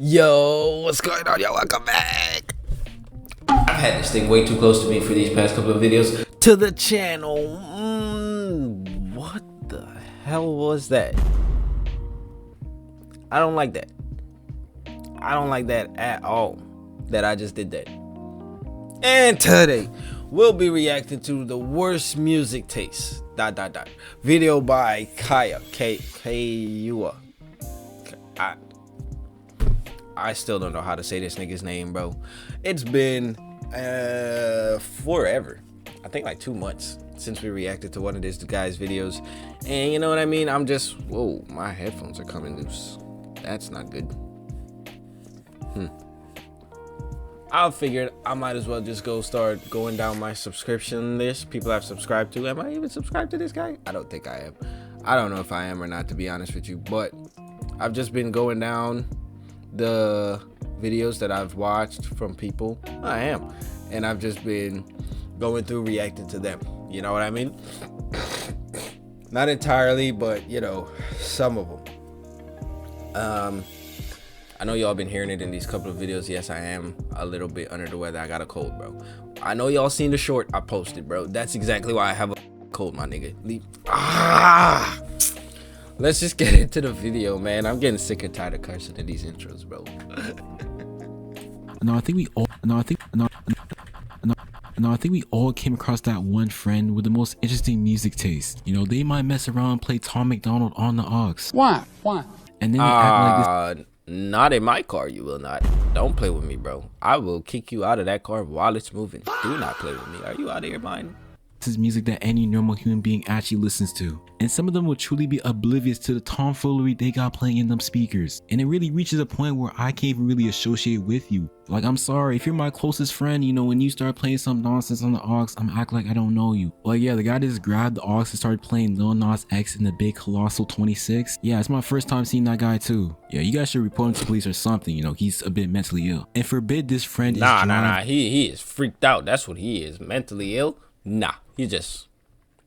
Yo, what's going on? Yo, welcome back. I've had this thing way too close to me for these past couple of videos to the channel. What the hell was that? I don't like that. I don't like that at all, that I just did that. And today, we'll be reacting to the worst music taste, ... video by Kaya, Kayua. I still don't know how to say this nigga's name, bro. It's been forever. I think like 2 months since we reacted to one of this guy's videos. And you know what I mean? I'm just, whoa, my headphones are coming loose. That's not good. I figured I might as well just go start going down my subscription list. People I've subscribed to. Am I even subscribed to this guy? I don't think I am. I don't know if I am or not, to be honest with you. But I've just been going down the videos that I've watched from people. I am. And I've just been going through reacting to them. You know what I mean? Not entirely, but you know, some of them. I know y'all been hearing it in these couple of videos. Yes, I am a little bit under the weather. I got a cold, bro. I know y'all seen the short I posted, bro. That's exactly why I have a cold, my nigga. Let's just get into the video, man. I'm getting sick and tired of cursing in these intros, bro. I think we all came across that one friend with the most interesting music taste. You know, they might mess around and play Tom McDonald on the aux. Why? And then they act like this. Not in my car, you will not. Don't play with me, bro. I will kick you out of that car while it's moving. Do not play with me. Are you out of your mind? This is music that any normal human being actually listens to. And some of them will truly be oblivious to the tomfoolery they got playing in them speakers. And it really reaches a point where I can't even really associate with you. Like, I'm sorry, if you're my closest friend, you know, when you start playing some nonsense on the aux, I'm act like I don't know you. Like, yeah, the guy just grabbed the aux and started playing Lil Nas X in the Big Colossal 26. Yeah, it's my first time seeing that guy too. Yeah, you guys should report him to police or something, you know, he's a bit mentally ill. And forbid this friend is Nah, he is freaked out. That's what he is. Mentally ill? Nah, he just,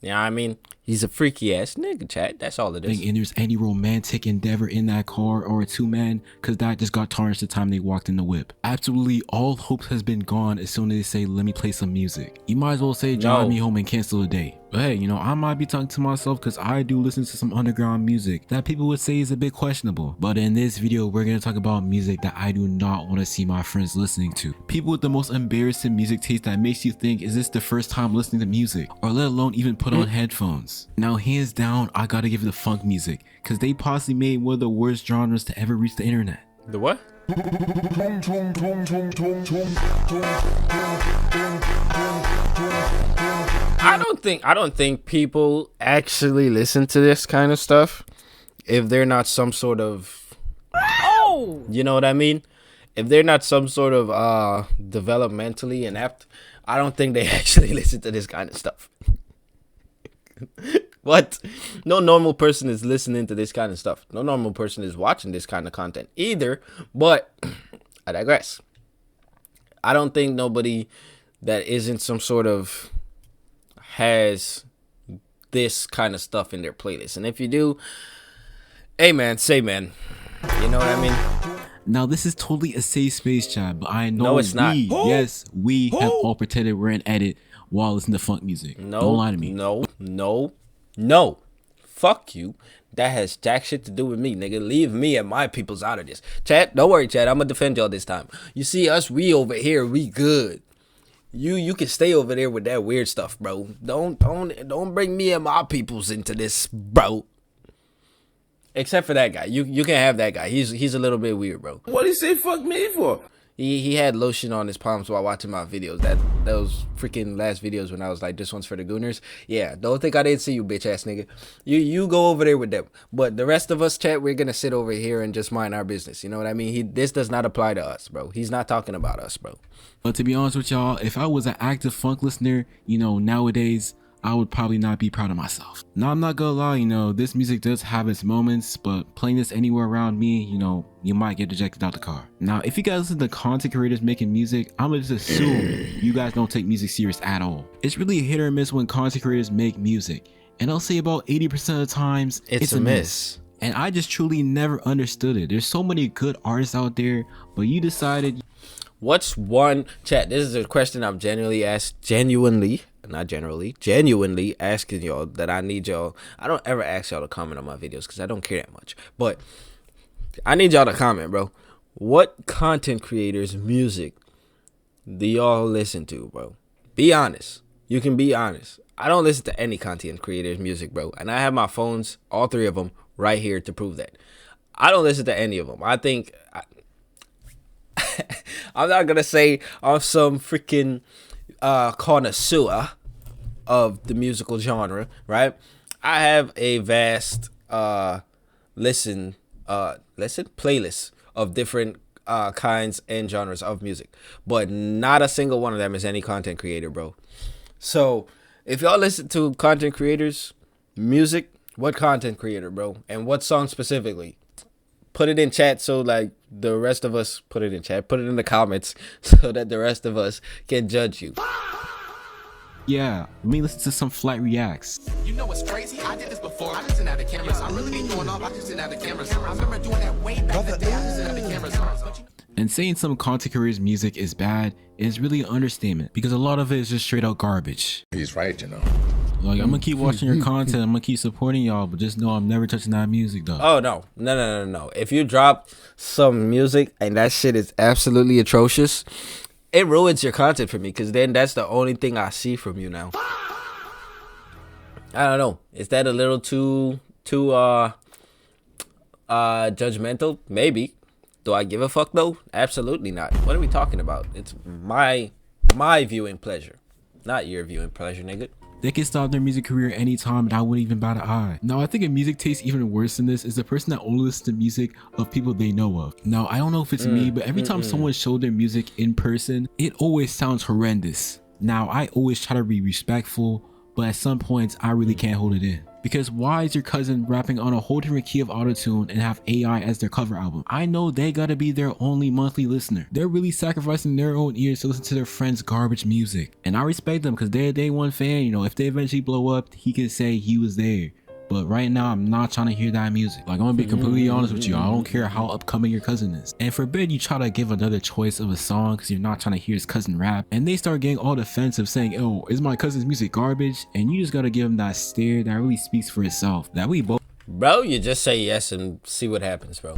you know what I mean? He's a freaky ass nigga, chat. That's all it is. And there's any romantic endeavor in that car or a two-man, because that just got tarnished the time they walked in the whip. Absolutely all hope has been gone as soon as they say, let me play some music. You might as well say, drive me home and cancel the day. But hey, you know, I might be talking to myself because I do listen to some underground music that people would say is a bit questionable. But in this video, we're going to talk about music that I do not want to see my friends listening to. People with the most embarrassing music taste that makes you think, is this the first time listening to music? Or let alone even put on headphones. Now, hands down, I gotta give it the funk music, because they possibly made one of the worst genres to ever reach the internet. The what? I don't think people actually listen to this kind of stuff if they're not some sort of, you know what I mean? If they're not some sort of developmentally inept, I don't think they actually listen to this kind of stuff. What? No normal person is listening to this kind of stuff. No normal person is watching this kind of content either, but I digress. I don't think nobody that isn't some sort of has this kind of stuff in their playlist. And if you do, hey man, say man. You know what I mean? Now, this is totally a safe space, chat, but I know no, it's not. Yes, we have all pretended we're in edit while listening to funk music. No, don't lie to me. No. Fuck you. That has jack shit to do with me, nigga. Leave me and my peoples out of this. Chat, don't worry, chat. I'm gonna defend y'all this time. You see us, we over here, we good. You can stay over there with that weird stuff, bro. Don't bring me and my peoples into this, bro. Except for that guy. You can have that guy. He's a little bit weird, bro. What he say fuck me for? He had lotion on his palms while watching my videos. Those freaking last videos when I was like, this one's for the Gooners. Yeah, don't think I didn't see you, bitch ass nigga. You go over there with them. But the rest of us, chat, we're gonna sit over here and just mind our business. You know what I mean? This does not apply to us, bro. He's not talking about us, bro. But to be honest with y'all, if I was an active funk listener, you know, nowadays, I would probably not be proud of myself. Now, I'm not gonna lie, you know, this music does have its moments, but playing this anywhere around me, you know, you might get ejected out the car. Now, if you guys listen to content creators making music, I'm gonna just assume you guys don't take music serious at all. It's really a hit or miss when content creators make music. And I'll say about 80% of the times, it's a miss. And I just truly never understood it. There's so many good artists out there, but you decided. What's one chat? This is a question I'm genuinely asking y'all, that I need y'all. I don't ever ask y'all to comment on my videos because I don't care that much, but I need y'all to comment, bro. What content creators' music do y'all listen to, bro? Be honest. You can be honest. I don't listen to any content creators' music, bro, and I have my phones, all three of them, right here to prove that. I don't listen to any of them. I think. I'm not gonna say I'm some freaking connoisseur of the musical genre, right? I have a vast listen playlist of different kinds and genres of music, but not a single one of them is any content creator, bro. So if y'all listen to content creators' music, what content creator, bro, and what song specifically? Put it in chat so like the rest of us, put it in chat, put it in the comments so that the rest of us can judge you. Yeah, let me listen to some Flat Reacts. You know what's crazy? I did this before. I just didn't have the cameras. I really be doing all. I just didn't have the cameras. I remember doing that way back in the day. I just didn't have the cameras. And saying some content creators' music is bad is really an understatement because a lot of it is just straight out garbage. He's right, you know. Like, I'm gonna keep watching your content, I'm gonna keep supporting y'all, but just know I'm never touching that music though. Oh no. If you drop some music and that shit is absolutely atrocious, it ruins your content for me, because then that's the only thing I see from you now. I don't know. Is that a little too judgmental? Maybe. Do I give a fuck though? Absolutely not. What are we talking about? It's my viewing pleasure, not your viewing pleasure, nigga. They can stop their music career anytime and I wouldn't even bat an eye. Now, I think a music taste even worse than this is the person that only listens to music of people they know of. Now, I don't know if it's me, but every time someone showed their music in person, it always sounds horrendous. Now, I always try to be respectful, but at some points, I really can't hold it in. Because why is your cousin rapping on a whole different key of autotune and have AI as their cover album? I know they gotta be their only monthly listener. They're really sacrificing their own ears to listen to their friends' garbage music. And I respect them because they're a day one fan. You know, if they eventually blow up, he can say he was there. But right now, I'm not trying to hear that music. Like, I'm gonna be completely honest with you. I don't care how upcoming your cousin is. And forbid you try to give another choice of a song because you're not trying to hear his cousin rap. And they start getting all defensive saying, oh, is my cousin's music garbage? And you just gotta give him that stare that really speaks for itself. That we both. Bro, you just say yes and see what happens, bro.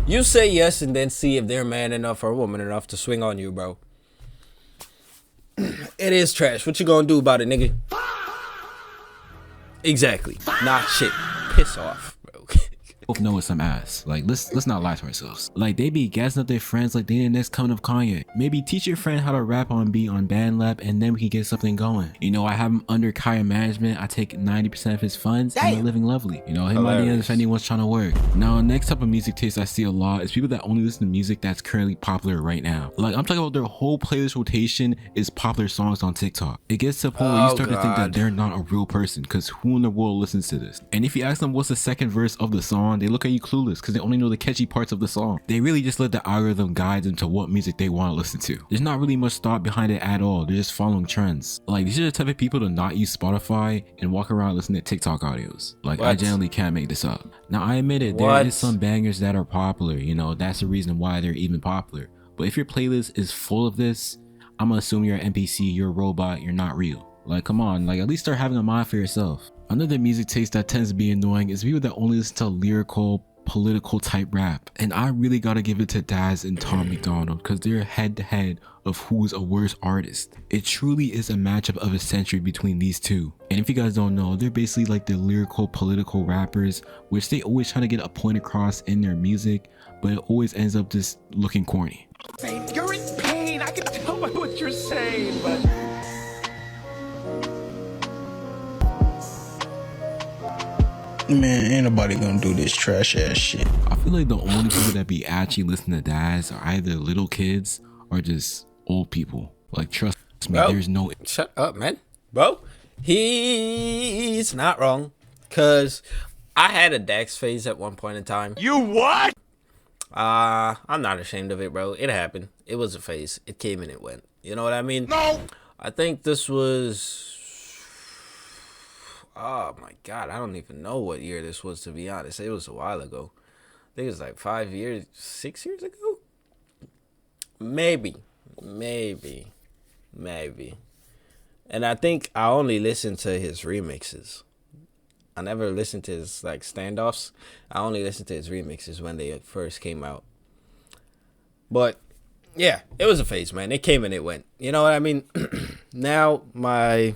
You say yes and then see if they're man enough or woman enough to swing on you, bro. It is trash. What you gonna do about it, nigga? Exactly. Nah, shit. Piss off, bro. Both know it's some ass. Like, let's not lie to ourselves. Like, they be gassing up their friends like they the next coming of Kanye. Maybe teach your friend how to rap on beat on BandLab and then we can get something going. You know, I have him under Kaya management. I take 90% of his funds and we're living lovely. You know, him idea if anyone's trying to work. Now, next type of music taste I see a lot is people that only listen to music that's currently popular right now. Like, I'm talking about their whole playlist rotation is popular songs on TikTok. It gets to the point where you start to think that they're not a real person because who in the world listens to this? And if you ask them what's the second verse of the song, they look at you clueless because they only know the catchy parts of the song. They really just let the algorithm guide them to what music they want to listen to. There's not really much thought behind it at all. They're just following trends. Like, these are the type of people to not use Spotify and walk around listening to TikTok audios. Like, I genuinely can't make this up. Now, I admit it, there is some bangers that are popular. You know, that's the reason why they're even popular. But if your playlist is full of this, I'm gonna assume you're an NPC, you're a robot, you're not real. Like, come on, like, at least start having a mind for yourself. Another music taste that tends to be annoying is people that only listen to lyrical, political type rap. And I really gotta give it to Daz and Tom McDonald because they're head to head of who's a worse artist. It truly is a matchup of a century between these two. And if you guys don't know, they're basically like the lyrical, political rappers, which they always try to get a point across in their music, but it always ends up just looking corny. You're in pain. I can tell by what you're saying, but... Man, ain't nobody gonna do this trash ass shit. I feel like the only people that be actually listening to Daz are either little kids or just old people. Like, trust me, there's no... Shut up, man. Bro, he's not wrong. Because I had a Dax phase at one point in time. You what? I'm not ashamed of it, bro. It happened. It was a phase. It came and it went. You know what I mean? No. I think this was... Oh my god, I don't even know what year this was, to be honest. It was a while ago. I think it was like 5 years, 6 years ago. Maybe. And I think I only listened to his remixes. I never listened to his like standoffs. I only listened to his remixes when they first came out. But yeah, it was a phase, man. It came and it went. You know what I mean? Now my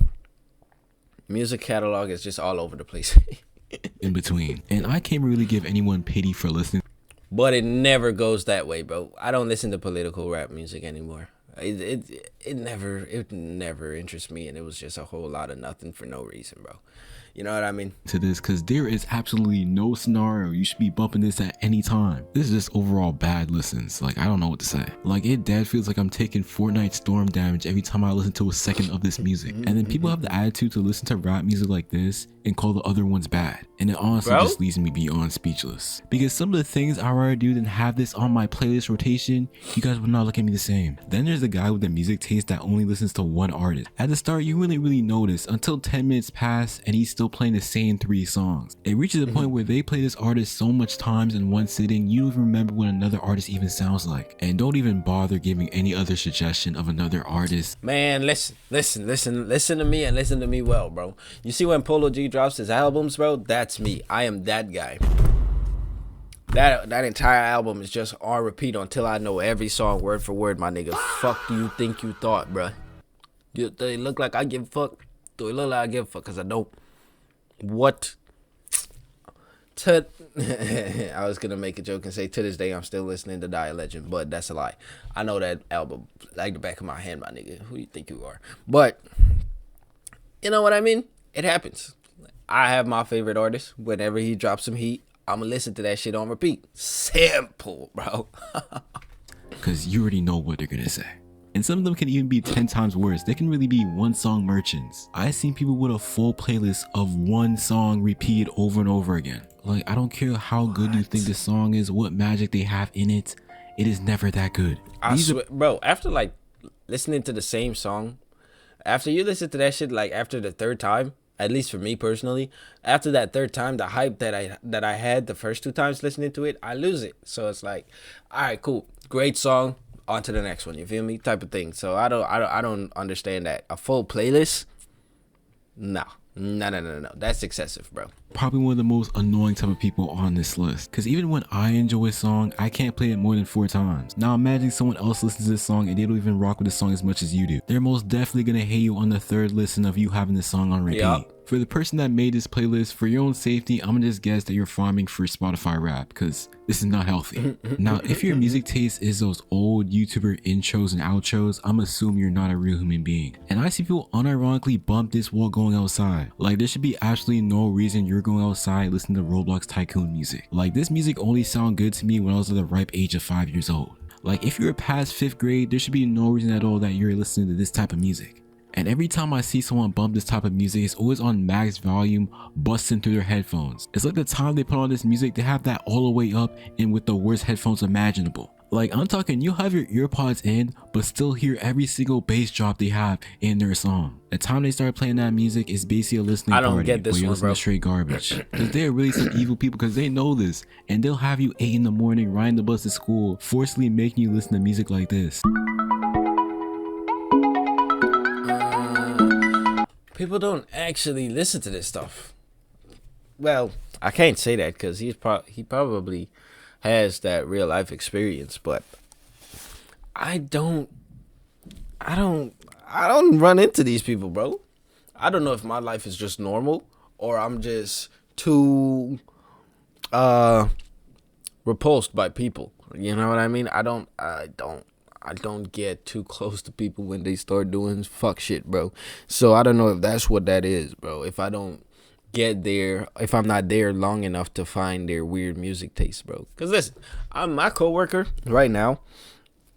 music catalog is just all over the place. In between. And I can't really give anyone pity for listening But it never goes that way, bro. I don't listen to political rap music anymore. It never interests me, and it was just a whole lot of nothing for no reason, bro. You know what I mean? to this because there is absolutely no scenario you should be bumping this at any time. This is just overall bad listens. Like, I don't know what to say. Like, it dead feels like I'm taking Fortnite storm damage every time I listen to a second of this music. And then people have the attitude to listen to rap music like this and call the other ones bad. And it honestly just leaves me beyond speechless. Because some of the things I'd rather do than have this on my playlist rotation, you guys would not look at me the same. Then there's the guy with the music taste that only listens to one artist. At the start, you really notice until 10 minutes pass and he's still playing the same 3 songs. It reaches a point where they play this artist so much times in one sitting, you don't even remember what another artist even sounds like. And don't even bother giving any other suggestion of another artist. Man, listen to me and listen to me well, bro. You see when Polo G drops his albums, bro? That's me. I am that guy. That entire album is just on repeat until I know every song word for word, my nigga. Fuck do you think you thought, bro? Do they look like I give a fuck? Do it look like I give a fuck? Cause I don't. What? I was gonna make a joke and say to this day I'm still listening to Die a Legend, but that's a lie. I know that album like the back of my hand, my nigga. Who you think you are? But you know what I mean? It happens. I have my favorite artist. Whenever he drops some heat, I'ma listen to that shit on repeat. Simple, bro. Because you already know what they're gonna say. And some of them can even be 10 times worse. They can really be one song merchants. I've seen people with a full playlist of one song repeated over and over again. Like, I don't care how good you think the song is, what magic they have in it, it is never that good. I swear, bro, after like listening to the same song, after you listen to that shit like after the third time, at least for me personally, after that third time, the hype that I had the first 2 times listening to it, I lose it. So it's like, all right, cool, great song, on to the next one. You feel me? Type of thing. So I don't understand that. A full playlist? No. That's excessive, bro. Probably one of the most annoying type of people on this list. Because even when I enjoy a song, I can't play it more than 4 times. Now imagine someone else listens to this song and they don't even rock with the song as much as you do. They're most definitely gonna hate you on the 3rd listen of you having this song on repeat. Yep. For the person that made this playlist, for your own safety, I'm gonna just guess that you're farming for Spotify rap, because this is not healthy. Now, if your music taste is those old YouTuber intros and outros, I'm assuming you're not a real human being. And I see people unironically bump this while going outside. Like, there should be absolutely no reason you're going outside listening to Roblox Tycoon music. Like, this music only sounded good to me when I was at the ripe age of 5 years old. Like, if you're past 5th grade, there should be no reason at all that you're listening to this type of music. And every time I see someone bump this type of music, it's always on max volume, busting through their headphones. It's like the time they put on this music, they have that all the way up and with the worst headphones imaginable. Like, I'm talking, you have your earpods in, but still hear every single bass drop they have in their song. The time they start playing that music is basically a listening party. I don't get this one, bro. Straight garbage. Because they're really some evil people, because they know this. And they'll have you 8 in the morning, riding the bus to school, forcibly making you listen to music like this. People don't actually listen to this stuff. Well, I can't say that because he probably has that real life experience, but I don't run into these people, bro. I don't know if my life is just normal or I'm just too repulsed by people. You know what I mean? I don't get too close to people when they start doing fuck shit, bro. So I don't know if that's what that is, bro. If I don't get there, if I'm not there long enough to find their weird music taste, bro. Because listen, my coworker right now,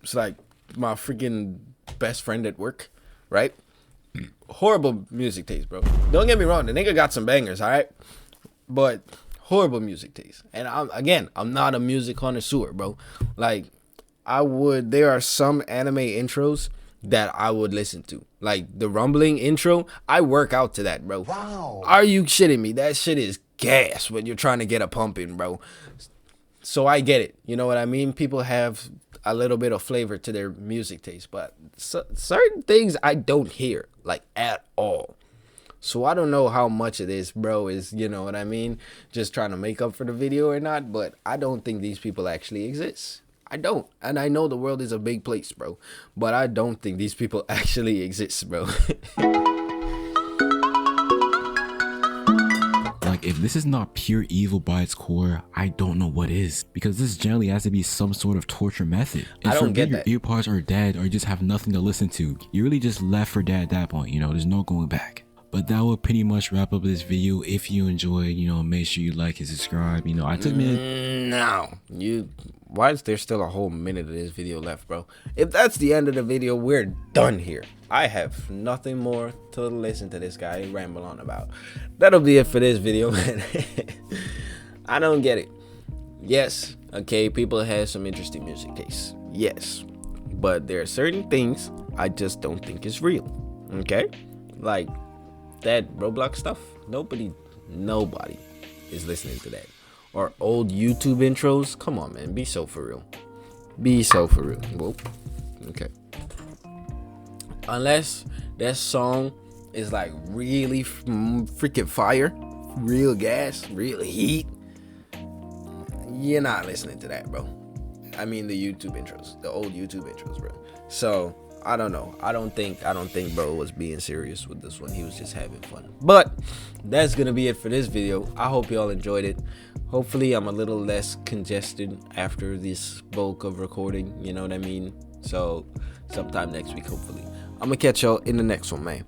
it's like my freaking best friend at work, right? Horrible music taste, bro. Don't get me wrong, the nigga got some bangers, all right? But horrible music taste. And I'm not a music connoisseur, bro. Like, there are some anime intros that I would listen to. Like the rumbling intro, I work out to that, bro. Wow. Are you shitting me? That shit is gas when you're trying to get a pump in, bro. So I get it. You know what I mean? People have a little bit of flavor to their music taste, but certain things I don't hear, like, at all. So I don't know how much of this, bro, is, you know what I mean, just trying to make up for the video or not, but I don't think these people actually exist. I don't. And I know the world is a big place, bro, but I don't think these people actually exist, bro. Like, if this is not pure evil by its core, I don't know what is. Because this generally has to be some sort of torture method. And I don't get your that. earpods are dead or you just have nothing to listen to. You're really just left for dead at that point, you know, there's no going back. But that will pretty much wrap up this video. If you enjoy, you know, make sure you like and subscribe. You know, I took me Why is there still a whole minute of this video left, bro? If that's the end of the video, we're done here. I have nothing more to listen to this guy ramble on about. That'll be it for this video, man. I don't get it. Yes, okay, people have some interesting music tastes. Yes, but there are certain things I just don't think is real. Okay, like that Roblox stuff. Nobody is listening to that. Or old YouTube intros. Come on, man, be so for real. Be so for real. Whoa. Okay. Unless that song is like really freaking fire, real gas, real heat, you're not listening to that, bro. I mean the YouTube intros, the old YouTube intros, bro. So I don't know. I don't think bro was being serious with this one. He was just having fun. But that's gonna be it for this video. I hope y'all enjoyed it. Hopefully I'm a little less congested after this bulk of recording, you know what I mean? So sometime next week, hopefully. I'm gonna catch y'all in the next one, man.